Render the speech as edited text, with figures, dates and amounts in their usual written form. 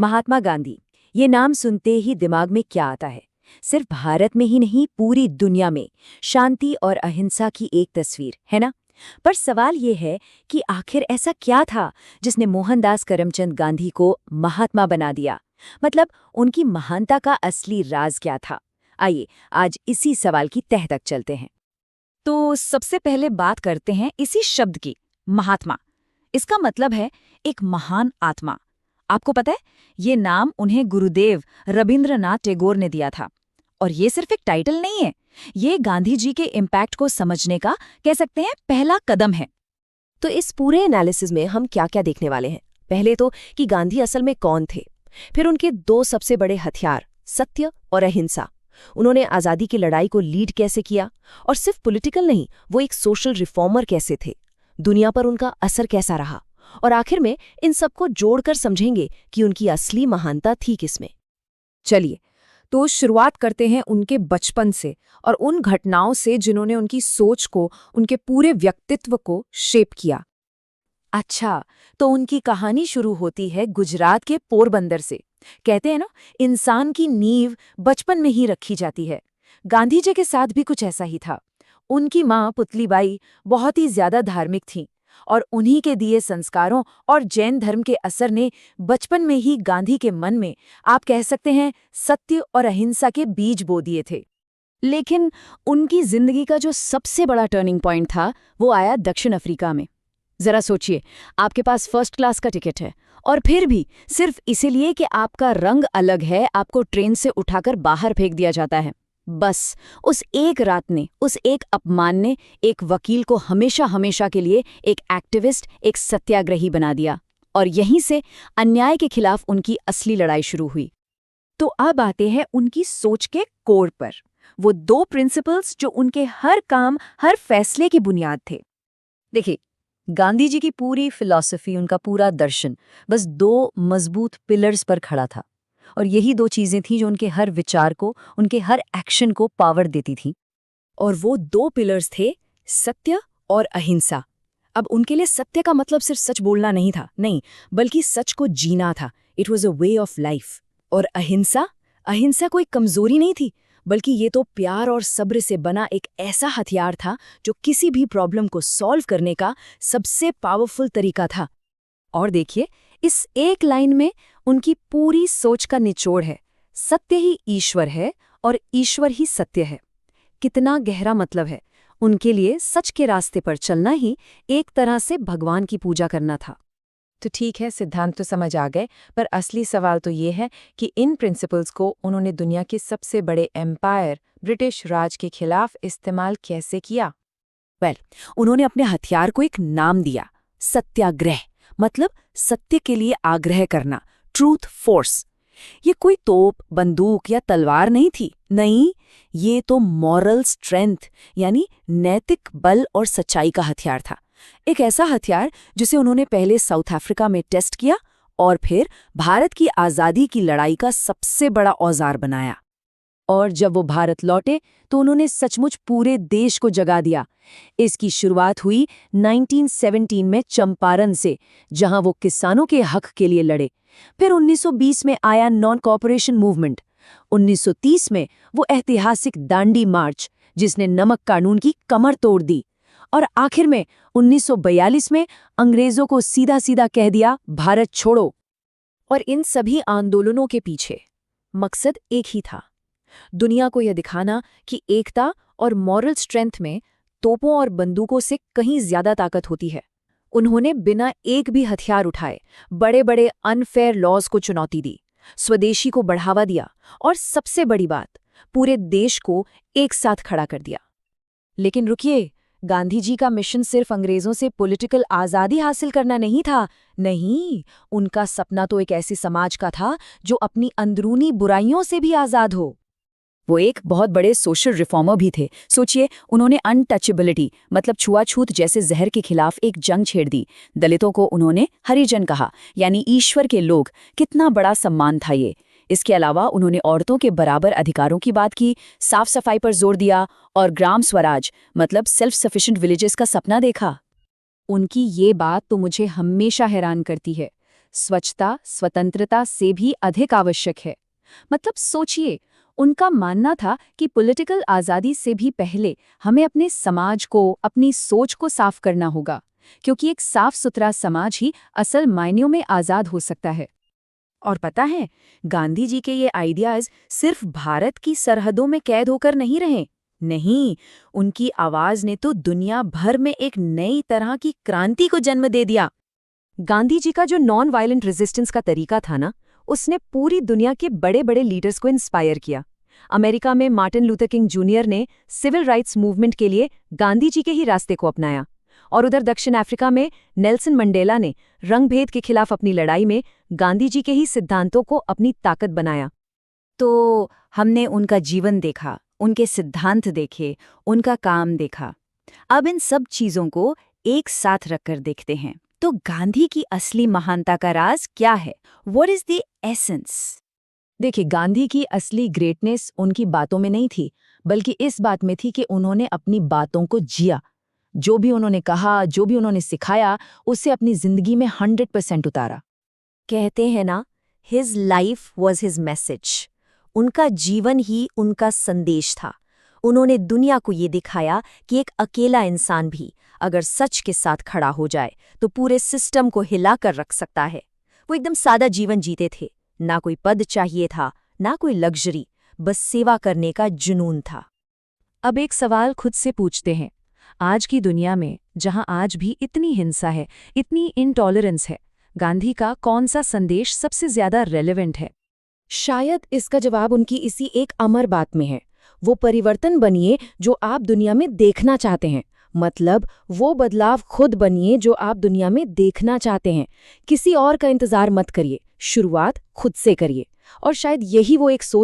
महात्मा गांधी, ये नाम सुनते ही दिमाग में क्या आता है? सिर्फ भारत में ही नहीं, पूरी दुनिया में शांति और अहिंसा की एक तस्वीर है ना। पर सवाल ये है कि आखिर ऐसा क्या था जिसने मोहनदास करमचंद गांधी को महात्मा बना दिया? मतलब उनकी महानता का असली राज क्या था? आइए आज इसी सवाल की तह तक चलते हैं। तो सबसे पहले बात करते हैं इसी शब्द की, महात्मा। इसका मतलब है एक महान आत्मा। आपको पता है, ये नाम उन्हें गुरुदेव रविंद्रनाथ टैगोर ने दिया था। और ये सिर्फ एक टाइटल नहीं है, ये गांधी जी के इम्पैक्ट को समझने का, कह सकते हैं, पहला कदम है। तो इस पूरे एनालिसिस में हम क्या क्या देखने वाले हैं? पहले तो कि गांधी असल में कौन थे, फिर उनके दो सबसे बड़े हथियार, सत्य और अहिंसा। उन्होंने आज़ादी की लड़ाई को लीड कैसे किया, और सिर्फ पॉलिटिकल नहीं, वो एक सोशल रिफॉर्मर कैसे थे, दुनिया पर उनका असर कैसा रहा, और आखिर में इन सबको जोड़कर समझेंगे कि उनकी असली महानता थी किसमें। चलिए तो शुरुआत करते हैं उनके बचपन से और उन घटनाओं से जिन्होंने उनकी सोच को, उनके पूरे व्यक्तित्व को शेप किया। अच्छा, तो उनकी कहानी शुरू होती है गुजरात के पोरबंदर से। कहते हैं ना, इंसान की नींव बचपन में ही रखी जाती है। गांधी जी के साथ भी कुछ ऐसा ही था। उनकी माँ पुतलीबाई बहुत ही ज्यादा धार्मिक थीं और उन्हीं के दिए संस्कारों और जैन धर्म के असर ने बचपन में ही गांधी के मन में, आप कह सकते हैं, सत्य और अहिंसा के बीज बो दिए थे। लेकिन उनकी जिंदगी का जो सबसे बड़ा टर्निंग पॉइंट था, वो आया दक्षिण अफ्रीका में। जरा सोचिए, आपके पास फर्स्ट क्लास का टिकट है और फिर भी सिर्फ इसीलिए कि आपका रंग अलग है, आपको ट्रेन से उठाकर बाहर फेंक दिया जाता है। बस उस एक रात ने, उस एक अपमान ने एक वकील को हमेशा हमेशा के लिए एक एक्टिविस्ट, एक सत्याग्रही बना दिया। और यहीं से अन्याय के खिलाफ उनकी असली लड़ाई शुरू हुई। तो अब आते हैं उनकी सोच के कोर पर, वो दो प्रिंसिपल्स जो उनके हर काम, हर फैसले की बुनियाद थे। देखिए, गांधी जी की पूरी फिलॉसफी, उनका पूरा दर्शन बस दो मजबूत पिलर्स पर खड़ा था। और यही दो चीजें थीं जो उनके हर विचार को, उनके हर एक्शन को पावर देती थीं। और वो दो पिलर्स थे, सत्य और अहिंसा। अब उनके लिए सत्य का मतलब सिर्फ सच बोलना नहीं था, नहीं, बल्कि सच को जीना था। It was a way of life. और अहिंसा, अहिंसा कोई कमजोरी नहीं थी, बल्कि ये तो प्यार और सब्र से बना एक ऐसा हथियार था जो किसी भी प्रॉब्लम को सॉल्व करने का सबसे पावरफुल तरीका था। और देखिए, इस एक लाइन में उनकी पूरी सोच का निचोड़ है, सत्य ही ईश्वर है और ईश्वर ही सत्य है। कितना गहरा मतलब है। उनके लिए सच के रास्ते पर चलना ही एक तरह से भगवान की पूजा करना था। तो ठीक है, सिद्धांत तो समझ आ गए, पर असली सवाल तो ये है कि इन प्रिंसिपल्स को उन्होंने दुनिया के सबसे बड़े एम्पायर, ब्रिटिश राज के खिलाफ इस्तेमाल कैसे किया? उन्होंने अपने हथियार को एक नाम दिया, सत्याग्रह। मतलब सत्य के लिए आग्रह करना, ट्रूथ फोर्स। ये कोई तोप, बंदूक या तलवार नहीं थी, नहीं, ये तो मॉरल स्ट्रेंथ यानी नैतिक बल और सच्चाई का हथियार था। एक ऐसा हथियार जिसे उन्होंने पहले साउथ अफ्रीका में टेस्ट किया और फिर भारत की आज़ादी की लड़ाई का सबसे बड़ा औजार बनाया। और जब वो भारत लौटे तो उन्होंने सचमुच पूरे देश को जगा दिया। इसकी शुरुआत हुई 1917 में चंपारण से, जहां वो किसानों के हक के लिए लड़े। फिर 1920 में आया नॉन कॉपरेशन मूवमेंट। 1930 में वो ऐतिहासिक दांडी मार्च, जिसने नमक कानून की कमर तोड़ दी। और आखिर में 1942 में अंग्रेजों को सीधा सीधा कह दिया, भारत छोड़ो। और इन सभी आंदोलनों के पीछे मकसद एक ही था, दुनिया को यह दिखाना कि एकता और मॉरल स्ट्रेंथ में तोपों और बंदूकों से कहीं ज्यादा ताकत होती है। उन्होंने बिना एक भी हथियार उठाए बड़े बड़े अनफेयर लॉज को चुनौती दी, स्वदेशी को बढ़ावा दिया और सबसे बड़ी बात, पूरे देश को एक साथ खड़ा कर दिया। लेकिन रुकिए, गांधी जी का मिशन सिर्फ अंग्रेजों से पॉलिटिकल आज़ादी हासिल करना नहीं था। नहीं, उनका सपना तो एक ऐसे समाज का था जो अपनी अंदरूनी बुराइयों से भी आज़ाद हो। वो एक बहुत बड़े सोशल रिफॉर्मर भी थे। सोचिए, उन्होंने अनटचेबिलिटी मतलब छुआछूत जैसे जहर के खिलाफ एक जंग छेड़ दी। दलितों को उन्होंने हरिजन कहा, यानी ईश्वर के लोग। कितना बड़ा सम्मान था ये। इसके अलावा उन्होंने औरतों के बराबर अधिकारों की बात की, साफ सफाई पर जोर दिया और ग्राम स्वराज मतलब सेल्फ सफिशिएंट विलेजेस का सपना देखा। उनकी ये बात तो मुझे हमेशा हैरान करती है। स्वच्छता, स्वतंत्रता से भी अधिक आवश्यक है। मतलब सोचिए, उनका मानना था कि पॉलिटिकल आज़ादी से भी पहले हमें अपने समाज को, अपनी सोच को साफ करना होगा, क्योंकि एक साफ सुथरा समाज ही असल मायनों में आज़ाद हो सकता है। और पता है, गांधी जी के ये आइडियाज सिर्फ भारत की सरहदों में कैद होकर नहीं रहे। नहीं, उनकी आवाज ने तो दुनिया भर में एक नई तरह की क्रांति को जन्म दे दिया। गांधी जी का जो नॉन वायलेंट रेजिस्टेंस का तरीका था ना, उसने पूरी दुनिया के बड़े बड़े लीडर्स को इंस्पायर किया। अमेरिका में मार्टिन लूथर किंग जूनियर ने सिविल राइट्स मूवमेंट के लिए गांधी जी के ही रास्ते को अपनाया, और उधर दक्षिण अफ्रीका में नेल्सन मंडेला ने रंगभेद के खिलाफ अपनी लड़ाई में गांधी जी के ही सिद्धांतों को अपनी ताकत बनाया। तो हमने उनका जीवन देखा, उनके सिद्धांत देखे, उनका काम देखा। अब इन सब चीजों को एक साथ रखकर देखते हैं। तो गांधी की असली महानता का राज क्या है? What is the essence? देखिए, गांधी की असली ग्रेटनेस उनकी बातों में नहीं थी, बल्कि इस बात में थी कि उन्होंने अपनी बातों को जिया। जो भी उन्होंने कहा, जो भी उन्होंने सिखाया, उसे अपनी जिंदगी में 100% उतारा। कहते हैं ना, his life was his message. उनका जीवन ही उनका संदेश था। उन्होंने दुनिया को ये दिखाया कि एक अकेला इंसान भी अगर सच के साथ खड़ा हो जाए तो पूरे सिस्टम को हिला कर रख सकता है। वो एकदम सादा जीवन जीते थे, ना कोई पद चाहिए था, ना कोई लग्जरी, बस सेवा करने का जुनून था। अब एक सवाल खुद से पूछते हैं, आज की दुनिया में जहां आज भी इतनी हिंसा है, इतनी इनटॉलरेंस है, गांधी का कौन सा संदेश सबसे ज्यादा रेलेवेंट है? शायद इसका जवाब उनकी इसी एक अमर बात में है। वो परिवर्तन बनिए जो आप दुनिया में देखना चाहते हैं। मतलब वो बदलाव खुद बनिए जो आप दुनिया में देखना चाहते हैं। किसी और का इंतजार मत करिए, शुरुआत खुद से करिए। और शायद यही वो एक सोच